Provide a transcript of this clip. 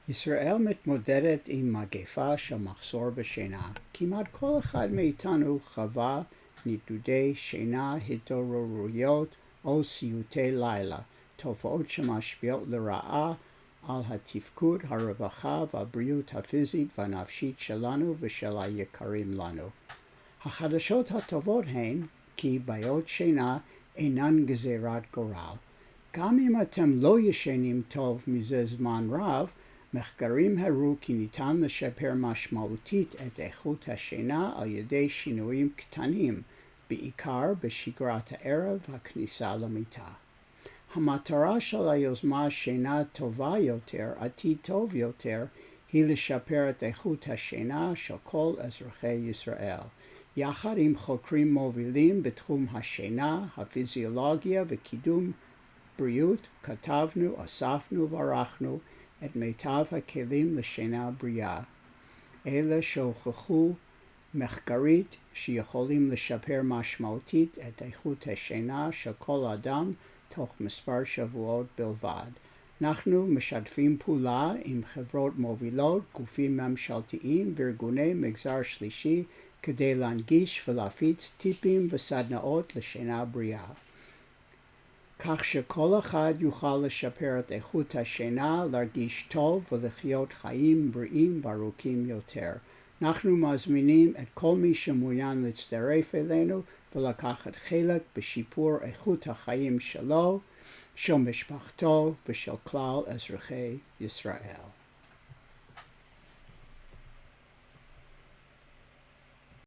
ישראל מתמודדת עם מגפה של מחסור בשינה. כמעט כל אחד מאיתנו חווה נדודי שינה, התעוררויות או סיוטי לילה, תופעות שמשפיעות לרעה על התפקוד, הרווחה והבריאות הפיזית והנפשית שלנו ושל היקרים לנו. החדשות הטובות הן כי בעיות שינה אינן גזירת גורל. גם אם אתם לא ישנים טוב מזה זמן רב, מחקרים הראו כי ניתן לשפר משמעותית את איכות השינה על ידי שינויים קטנים, בעיקר בשגרת הערב והכניסה למיטה. המטרה של היוזמה שינה טובה יותר, עתיד טוב יותר, היא לשפר את איכות השינה של כל אזרחי ישראל. יחד עם חוקרים מובילים בתחום השינה, הפיזיולוגיה וקידום בריאות, כתבנו, אספנו וערכנו את מיטב הכלים לשינה בריאה. אלה שהוכחו מחקרית שיכולים לשפר משמעותית את איכות השינה של כל אדם תוך מספר שבועות בלבד. אנחנו משתפים פעולה עם חברות מובילות, גופים ממשלתיים וארגוני מגזר שלישי כדי להנגיש ולהפיץ טיפים וסדנאות לשינה בריאה. כך שכל אחד יוכל לשפר את איכות השינה, להרגיש טוב ולחיות חיים בריאים וארוכים יותר. אנחנו מזמינים את כל מי שמעוניין להצטרף אלינו ולקחת חלק בשיפור איכות החיים שלו, של משפחתו ושל כלל אזרחי ישראל.